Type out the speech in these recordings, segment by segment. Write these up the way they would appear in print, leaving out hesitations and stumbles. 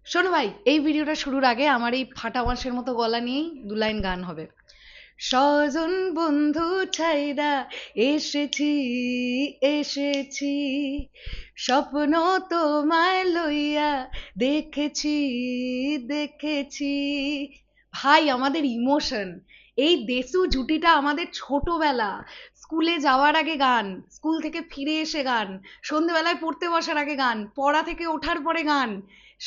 শোনো ভাই, এই ভিডিওটা শুরুর আগে আমার এই ফাটা বাঁশের মতো গলা নিয়েই দু লাইন গান হবে। স্বজন বন্ধু ছাইরা এসেছি, এসেছি, স্বপ্ন তোমায় লইয়া দেখেছি, দেখেছি। ভাই, আমাদের ইমোশন, এই দেশু জুটিটা আমাদের ছোটবেলা, স্কুলে যাওয়ার আগে গান, স্কুল থেকে ফিরে এসে গান, সন্ধেবেলায় পড়তে বসার আগে গান, পড়া থেকে ওঠার পরে গান,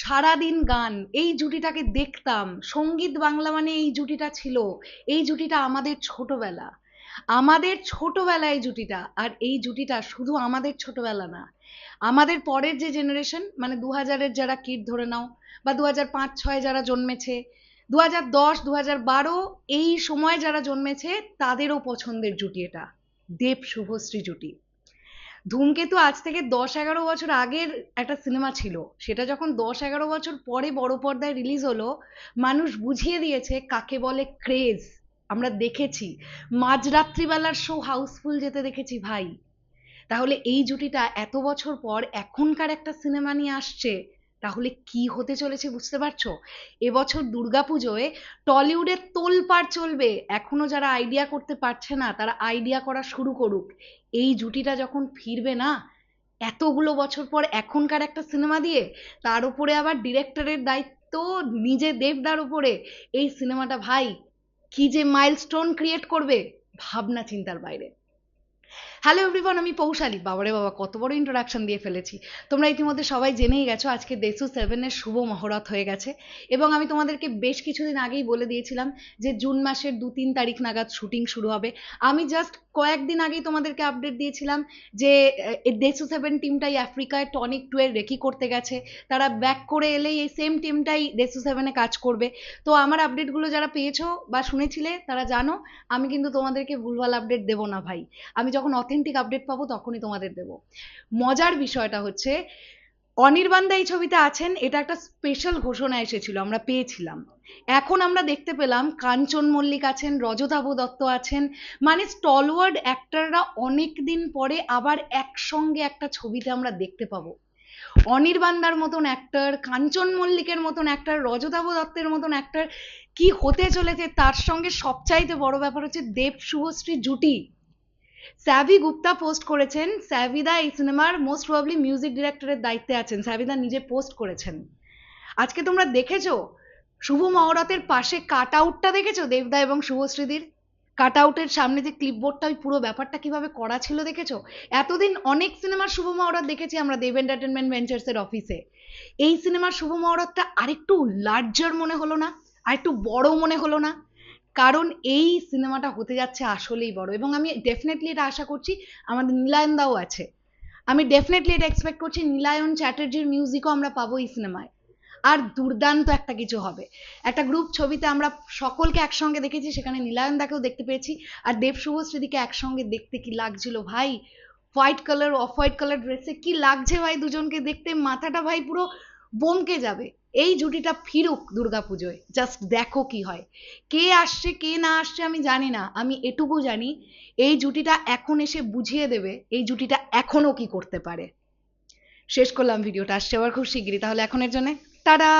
সারাদিন গান। এই জুটিটাকে দেখতাম, সঙ্গীত বাংলা মানে এই জুটিটা ছিল। এই জুটিটা আমাদের ছোটবেলা, আমাদের ছোটবেলা এই জুটিটা। আর এই জুটিটা শুধু আমাদের ছোটবেলা না, আমাদের পরের যে জেনারেশন, মানে 2000-এর যারা কিড ধরে নাও, বা 2005-06 যারা জন্মেছে, 2010, 2012 এই সময় যারা জন্মেছে, তাদেরও পছন্দের জুটি এটা, দেব শুভশ্রী জুটি। ধূমকেতু আজ থেকে 10-11 বছর আগের একটা সিনেমা ছিল। সেটা যখন 10-11 বছর পরে বড় পর্দায় রিলিজ হলো, মানুষ বুঝিয়ে দিয়েছে কাকে বলে ক্রেজ। আমরা দেখেছি, মাঝরাত্রিবেলার শো হাউসফুল যেতে দেখেছি ভাই। তাহলে এই জুটিটা এত বছর পর এখনকার একটা সিনেমা নিয়ে আসছে, তাহলে কি হতে চলেছে বুঝতে পারছো? এবছর দুর্গাপুজোয় টলিউডে তোলপাড় চলবে। এখনো যারা আইডিয়া করতে পারছে না, তারা আইডিয়া করা শুরু করুক। এই জুটিটা যখন ফিরবে না, এতগুলো বছর পর এখনকার একটা সিনেমা দিয়ে, তার উপরে আবার ডিরেক্টরের দায়িত্ব নিজে দেবদার উপরে, এই সিনেমাটা ভাই কি যে মাইলস্টোন ক্রিয়েট করবে, ভাবনা চিন্তার বাইরে। হ্যালো এভরিওয়ান, আমি পৌশালী। বাবারে বাবা, কত বড় ইন্ট্রোডাকশন দিয়ে ফেলেছি। তোমরা ইতিমধ্যে সবাই জেনেই গেছো আজকে দেশু 7-এর শুভ মহরত হয়ে গেছে। এবং আমি তোমাদেরকে বেশ কিছুদিন আগেই বলে দিয়েছিলাম যে জুন মাসের 2-3 তারিখ নাগাদ শুটিং শুরু হবে। আমি জাস্ট কয়েকদিন আগেই তোমাদেরকে আপডেট দিয়েছিলাম যে দেশু 7 টিমটাই আফ্রিকায় টনিক 2 এর রেকি করতে গেছে। তারা ব্যাক করে এলেই এই সেম টিমটাই দেশু 7-এ কাজ করবে। তো আমার আপডেটগুলো যারা পেয়েছো বা শুনেছিলে, তারা জানো আমি কিন্তু তোমাদেরকে ভুলভাল আপডেট দেবো না ভাই। আমি যখন অথেন্টিক আপডেট পাবো তখনই তোমাদের দেবো। মজার বিষয়টা হচ্ছে, অনির্বাণদা এই ছবিতে আছেন, এটা একটা স্পেশাল ঘোষণা এসেছিল, আমরা পেয়েছিলাম। এখন আমরা দেখতে পেলাম কাঞ্চন মল্লিক আছেন, রজতাভ দত্ত আছেন। মানে স্টলওয়ার্ড অ্যাক্টররা অনেক দিন পরে আবার একসঙ্গে একটা ছবিতে আমরা দেখতে পাবো। অনির্বাণদার মতন অ্যাক্টর, কাঞ্চন মল্লিকের মতন অ্যাক্টর, রজতাভ দত্তের মতন অ্যাক্টর, কি হতে চলেছে তার সঙ্গে সবচাইতে বড় ব্যাপার হচ্ছে দেব শুভশ্রী জুটি। স্যাভি গুপ্তা পোস্ট করেছেন, স্যাভিদা এই সিনেমার মোস্ট প্রবাবলি মিউজিক ডিরেক্টরের দায়িত্বে আছেন, স্যাভিদা নিজে পোস্ট করেছেন। আজকে তোমরা দেখেছো শুভ মহরতের পাশে কাট আউটটা দেখেছো দেবদা এবং শুভশ্রীদির? কাট আউটের সামনে যে ক্লিপবোর্ডটা, ওই পুরো ব্যাপারটা কিভাবে করা ছিল দেখেছো? এতদিন অনেক সিনেমার শুভ মহরত দেখেছি আমরা দেব এন্টারটেনমেন্ট ভেঞ্চার্স এর অফিসে। এই সিনেমার শুভ মহরতটা আরেকটু লার্জার মনে হলো না? আরেকটু বড় মনে হলো না? কারণ এই সিনেমাটা হতে যাচ্ছে আসলেই বড়। এবং আমি ডেফিনেটলি এটা আশা করছি, আমাদের নীলায়ন দাও আছে, আমি ডেফিনেটলি এটা এক্সপেক্ট করছি নীলায়ন চ্যাটার্জির মিউজিকও আমরা পাবো এই সিনেমায়। আর দুর্দান্ত একটা কিছু হবে। একটা গ্রুপ ছবিতে আমরা সকলকে একসঙ্গে দেখেছি, সেখানে নীলায়ন দাকেও দেখতে পেয়েছি। আর দেব শুভশ্রীদিকে একসঙ্গে দেখতে কি লাগছিল ভাই! White colour, off white colour ড্রেসে কি লাগছে ভাই দুজনকে দেখতে, মাথাটা ভাই পুরো বমকে যাবে। এই জুটিটা ফিরুক দুর্গাপুজোয়, জাস্ট দেখো কি হয়। কে আসছে কে না আসছে আমি জানি না, আমি এটুকু জানি এই জুটিটা এখন এসে বুঝিয়ে দেবে এই জুটিটা এখনো কি করতে পারে। শেষ করলাম ভিডিওটা, আসছে আবার খুব শিগগিরই। তাহলে এখনের জন্য টাটা।